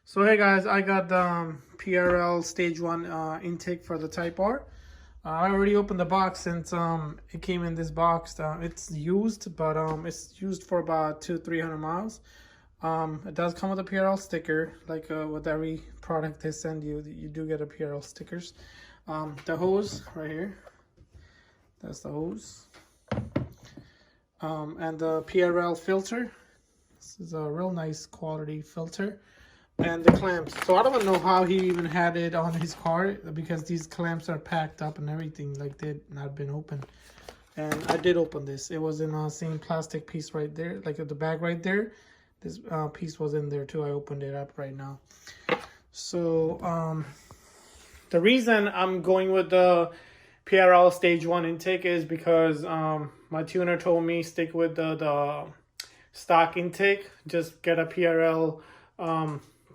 So hey guys, I got the PRL stage 1 intake for the Type R. I already opened the box since it came in this box. It's used, but it's used for about 200-300 miles. It does come with a PRL sticker, like with every product they send you. You do get a PRL stickers. The hose right here, that's the hose, and the PRL filter. This is a real nice quality filter. And the clamps. So I don't know how he even had it on his car, because these clamps are packed up and everything, like they'd not been opened. And I did open this. It was in the same plastic piece right there, like at the bag right there. This piece was in there too. I opened it up right now. So the reason I'm going with the PRL stage 1 intake is because my tuner told me stick with the stock intake. Just get a PRL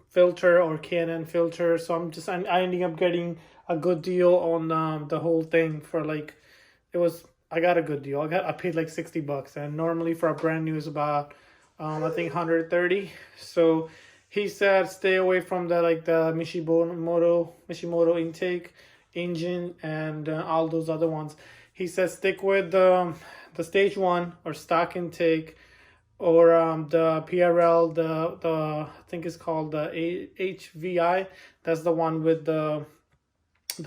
filter or Canon filter. So I ended up getting a good deal on the whole thing for like, I got a good deal. I paid like $60, and normally for a brand new is about I think 130. So he said stay away from the Mishimoto intake engine and all those other ones. He said stick with the stage 1 or stock intake, or the PRL, the I think it's called the HVI. That's the one with the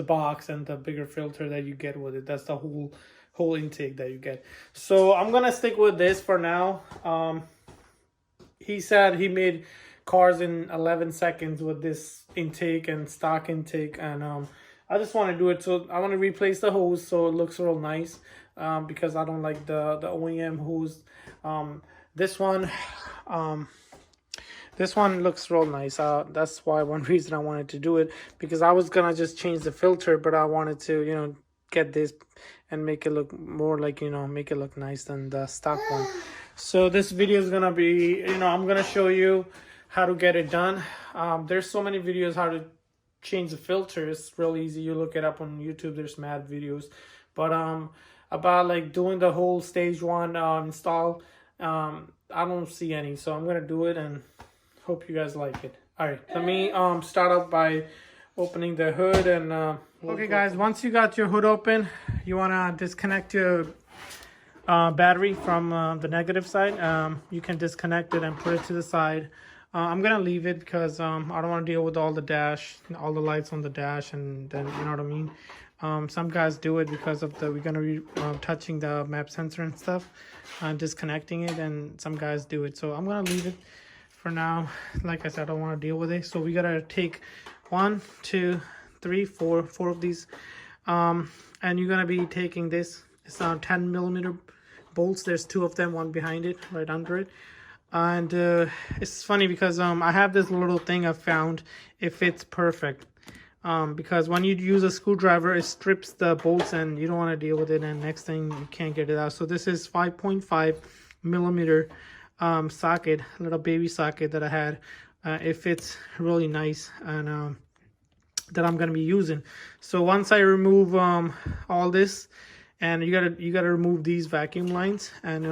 box and the bigger filter that you get with it. That's the whole intake that you get. So I'm gonna stick with this for now. He said he made cars in 11 seconds with this intake and stock intake, and I just want to do it. So I want to replace the hose so it looks real nice, because I don't like the OEM hose. This one looks real nice. That's why one reason I wanted to do it, because I was gonna just change the filter, but I wanted to, get this and make it look more like, make it look nice than the stock one. So this video is gonna be, I'm gonna show you how to get it done. There's so many videos how to change the filter. It's real easy. You look it up on YouTube. There's mad videos, but about like doing the whole stage 1 install, I don't see any, so I'm gonna do it and hope you guys like it. All right, let me start up by opening the hood. And okay guys, once you got your hood open, you want to disconnect your battery from the negative side. You can disconnect it and put it to the side. I'm gonna leave it because I don't want to deal with all the lights on the dash, and then, you know what I mean. Some guys do it because of we're gonna be touching the map sensor and stuff, disconnecting it, and some guys do it. So I'm gonna leave it for now. Like I said, I don't want to deal with it. So we gotta take 1, 2, 3, 4 of these, and you're gonna be taking this. It's 10mm bolts. There's 2 of them, one behind it, right under it. And it's funny because I have this little thing I found. It fits perfect. Because when you use a screwdriver, it strips the bolts and you don't want to deal with it, and next thing you can't get it out. So this is 5.5mm socket, little baby socket that I had. It fits really nice, and that I'm gonna be using. So once I remove all this, and you gotta remove these vacuum lines, and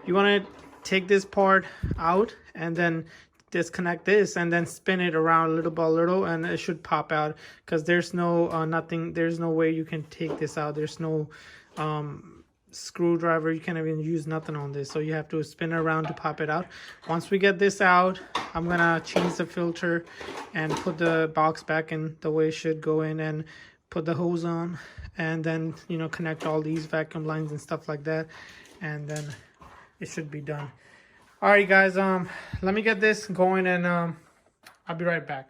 you want to take this part out and then disconnect this and then spin it around little by little, and it should pop out, because there's no there's no way you can take this out. There's no screwdriver. You can't even use nothing on this, so you have to spin it around to pop it out. Once we get this out, I'm gonna change the filter and put the box back in the way it should go in, and put the hose on, and then connect all these vacuum lines and stuff like that, and then it should be done. All right guys, let me get this going, and I'll be right back.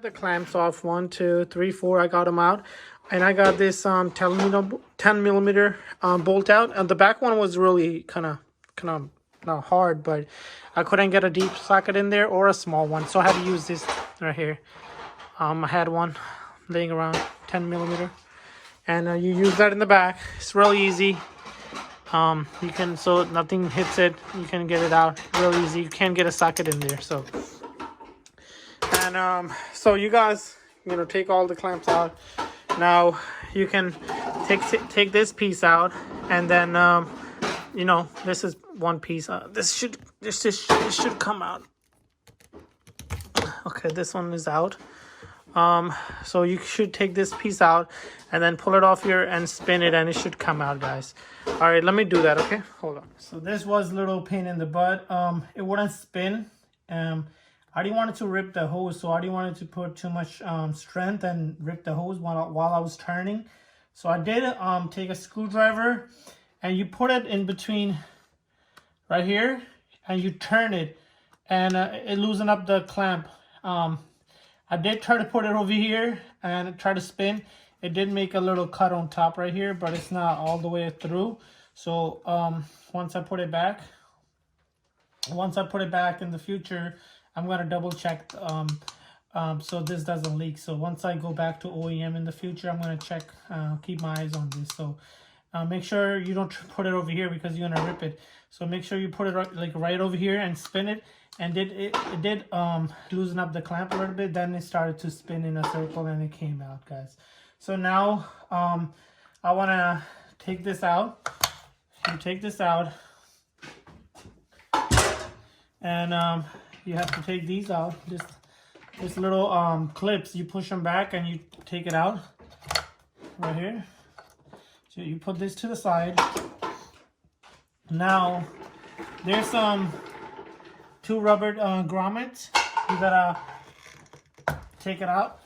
got the clamps off. 1, 2, 3, 4. I got them out, and I got this 10 millimeter bolt out. And the back one was really kind of not hard, but I couldn't get a deep socket in there or a small one, so I had to use this right here. I had one laying around, 10 millimeter, and you use that in the back. It's really easy. You can, so nothing hits it, you can get it out real easy. You can't get a socket in there. So, and so you guys, you know, take all the clamps out. Now you can take this piece out, and then you know, this is one piece. This should come out. Okay, this one is out. So you should take this piece out and then pull it off here and spin it, and it should come out, guys. All right, let me do that. Okay, hold on. So this was a little pain in the butt. It wouldn't spin. I didn't want it to rip the hose, so I didn't want it to put too much strength and rip the hose while I was turning. So I did take a screwdriver, and you put it in between right here, and you turn it, and it loosened up the clamp. I did try to put it over here and try to spin. It did make a little cut on top right here, but it's not all the way through. So once I put it back in the future, I'm gonna double check so this doesn't leak. So once I go back to OEM in the future, I'm gonna check, keep my eyes on this. So make sure you don't put it over here because you're gonna rip it. So make sure you put it right over here and spin it. And it did loosen up the clamp a little bit. Then it started to spin in a circle, and it came out, guys. So now I want to take this out. You take this out, and you have to take these out. This little clips, you push them back and you take it out right here. So you put this to the side. Now there's some 2 rubber grommets. You gotta take it out.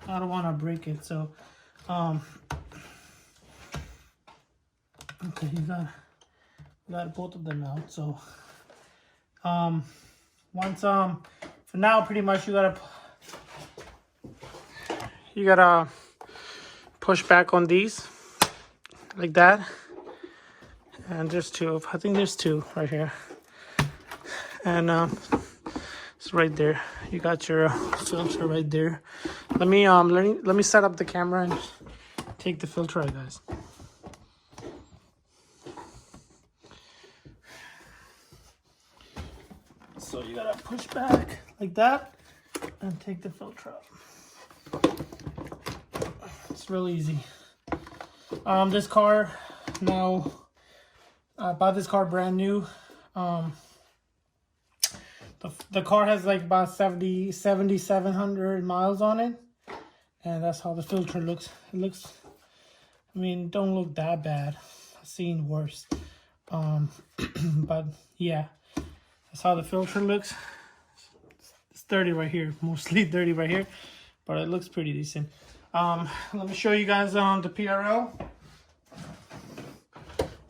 I don't want to break it, so okay, you got both of them out. So once for now, pretty much you gotta push back on these like that, and there's 2 I think there's 2 right here, and it's right there. You got your filter right there. Let me set up the camera and take the filter out, guys. So you gotta push back like that and take the filter out. It's real easy. This car, now I bought this car brand new. The car has like about 7,700 miles on it, and that's how the filter looks. It looks, I mean, don't look that bad. I've seen worse. But yeah, that's how the filter looks. It's dirty right here, mostly dirty right here, but it looks pretty decent. Let me show you guys the PRL.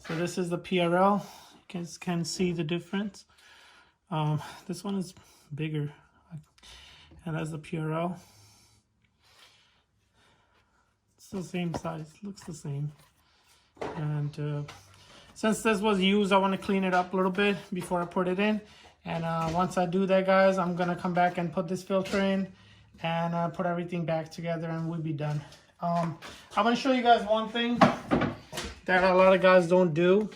So this is the PRL. You guys can see the difference. This one is bigger, and that's the PRL. It's the same size, looks the same. And since this was used, I want to clean it up a little bit before I put it in. And once I do that, guys, I'm gonna come back and put this filter in and put everything back together, and we'll be done. I'm gonna show you guys one thing that a lot of guys don't do.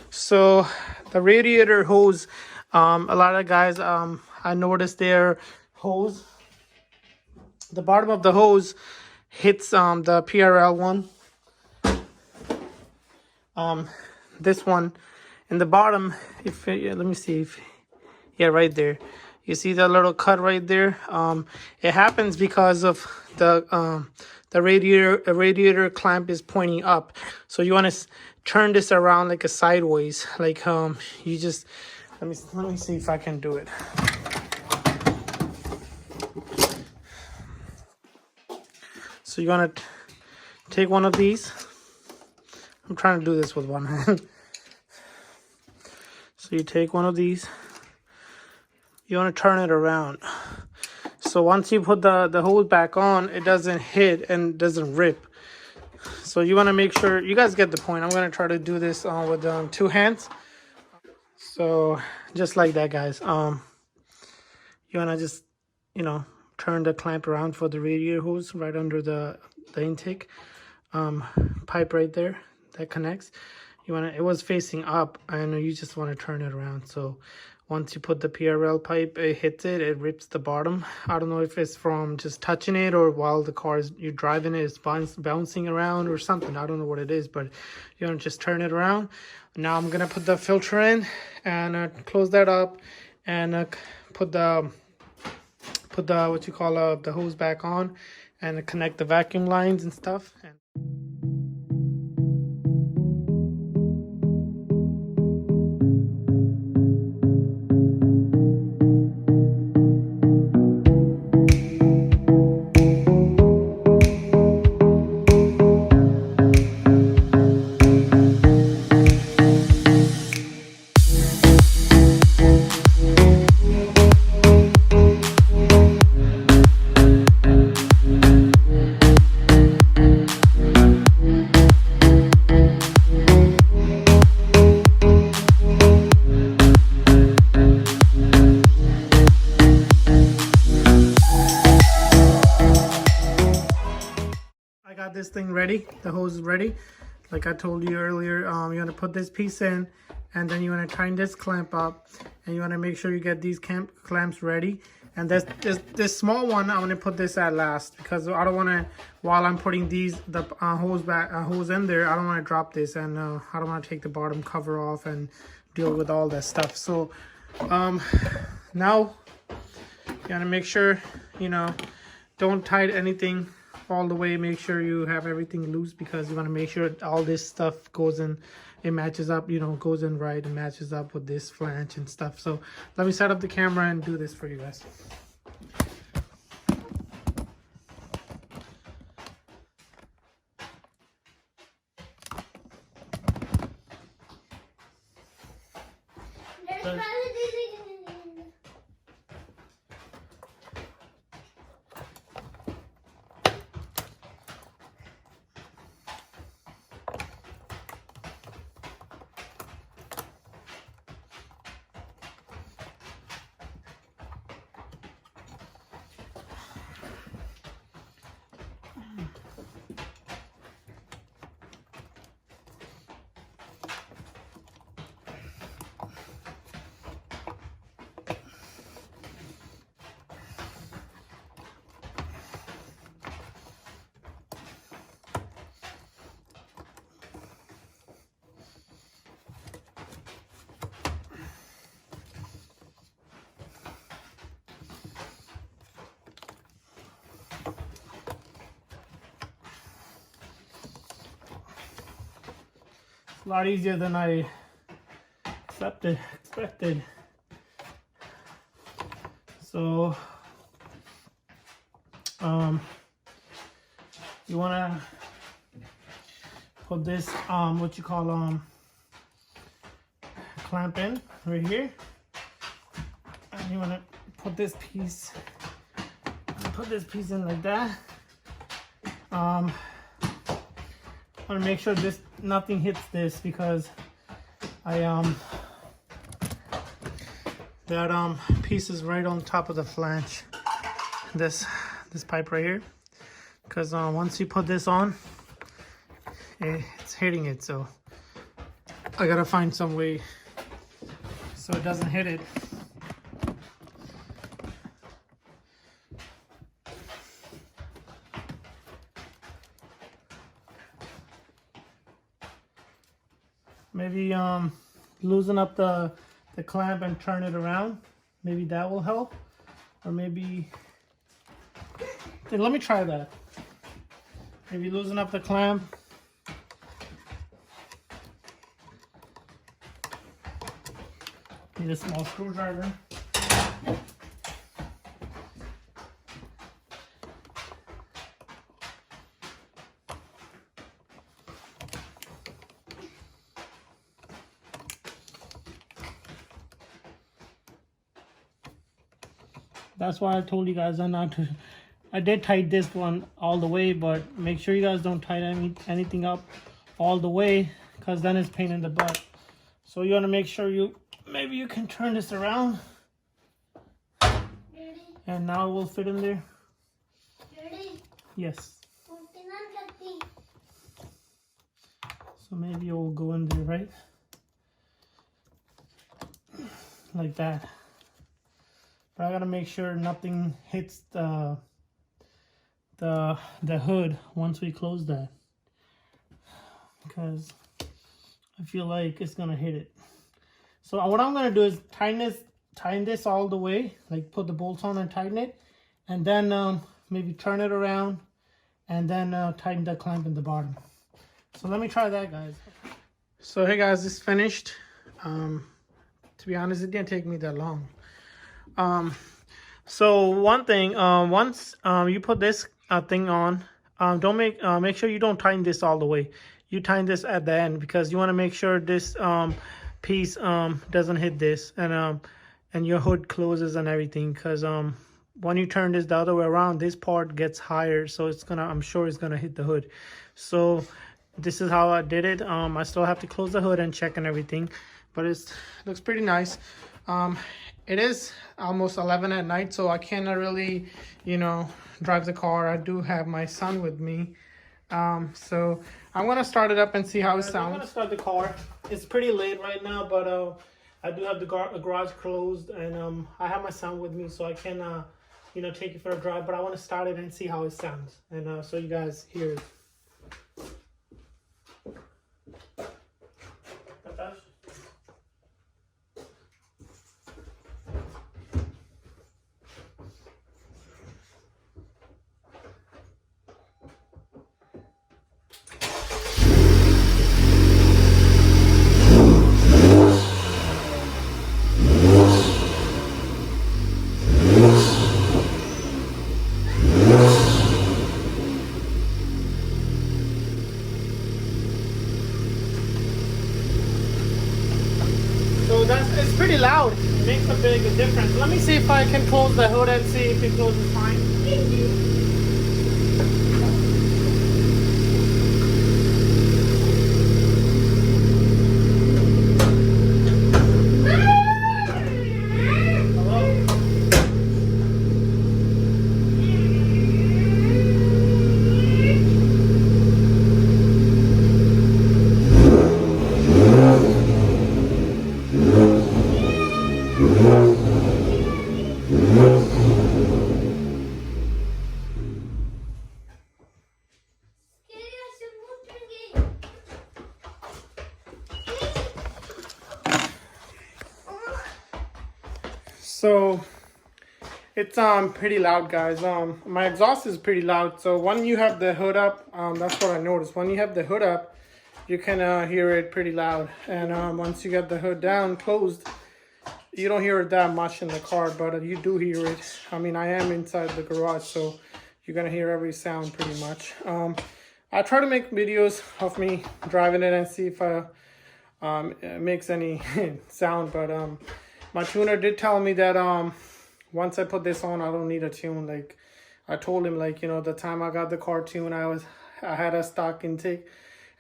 So the radiator hose, a lot of guys, I noticed their hose, the bottom of the hose hits the PRL one. This one in the bottom, if let me see if, yeah, right there, You see that little cut right there? It happens because of the radiator clamp is pointing up. So you want to turn this around like a sideways. Like you just let me see if I can do it. So you want to take one of these. I'm trying to do this with one hand. So you take one of these. You want to turn it around. So once you put the hose back on, it doesn't hit and doesn't rip. So you want to make sure, you guys get the point. I'm going to try to do this with 2 hands. So just like that, guys. You want to just, turn the clamp around for the radiator hose right under the intake pipe right there that connects. It was facing up, and you just want to turn it around. So once you put the PRL pipe, it hits it, it rips the bottom. I don't know if it's from just touching it or while the car you're driving it's bouncing around or something. I don't know what it is, but you want to just turn it around. Now I'm gonna put the filter in and close that up and put the the hose back on and connect the vacuum lines and stuff. This thing ready, the hose is ready. Like I told you earlier, you want to put this piece in, and then you want to tighten this clamp up, and you want to make sure you get these clamps ready. And this small one, I want to put this at last because I don't want to, while I'm putting the hose in there, I don't want to drop this, and I don't want to take the bottom cover off and deal with all that stuff. So now you want to make sure don't tighten anything all the way. Make sure you have everything loose because you want to make sure all this stuff goes in, it matches up, goes in right and matches up with this flange and stuff. So let me set up the camera and do this for you guys. A lot easier than I expected. So you wanna put this clamp in right here, and you wanna put this piece in like that. I want to make sure nothing hits this because that piece is right on top of the flange. This pipe right here, because once you put this on, it's hitting it. So I gotta find some way so it doesn't hit it. Maybe loosen up the clamp and turn it around. maybe that will help, or maybe let me try that. Maybe loosen up the clamp. Need a small screwdriver. That's why I told you guys not to. I did tighten this one all the way, but make sure you guys don't tighten anything up all the way, because then it's pain in the butt. So you want to make sure maybe you can turn this around. Ready? And now it will fit in there. Ready? Yes. So maybe it will go in there, right? Like that. But I gotta make sure nothing hits the hood once we close that, because I feel like it's gonna hit it. So what I'm gonna do is tighten this all the way, like put the bolts on and tighten it, and then maybe turn it around, and then tighten the clamp in the bottom. So let me try that, guys. So hey guys, it's finished. To be honest, it didn't take me that long. So one thing, once you put this thing on, don't make sure you don't tighten this all the way. You tighten this at the end, because you want to make sure this piece doesn't hit this, and your hood closes and everything, because when you turn this the other way around, this part gets higher, so I'm sure it's gonna hit the hood. So this is how I did it. I still have to close the hood and check and everything, but it looks pretty nice. It is almost 11 at night, so I cannot really, drive the car. I do have my son with me. So I'm going to start it up and see how it sounds. I'm going to start the car. It's pretty late right now, but I do have the garage closed, and I have my son with me, so I can, take it for a drive. But I want to start it and see how it sounds, and so you guys hear it. So it's pretty loud. It makes a big difference. Let me see if I can close the hood and see if it closes fine. So it's pretty loud, guys. My exhaust is pretty loud. So when you have the hood up, that's what I noticed. When you have the hood up, you can hear it pretty loud. And once you get the hood down, closed, you don't hear it that much in the car, but you do hear it. I mean, I am inside the garage, so you're gonna hear every sound pretty much. I try to make videos of me driving it and see if it makes any sound, but my tuner did tell me that once I put this on, I don't need a tune. Like I told him, like, the time I got the car tuned, I had a stock intake,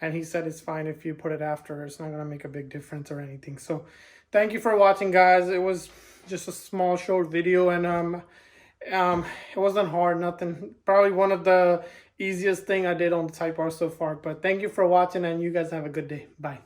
and he said it's fine if you put it after. It's not gonna make a big difference or anything. So thank you for watching, guys. It was just a small short video, and it wasn't hard, nothing. Probably one of the easiest thing I did on the Type R so far. But thank you for watching, and you guys have a good day. Bye.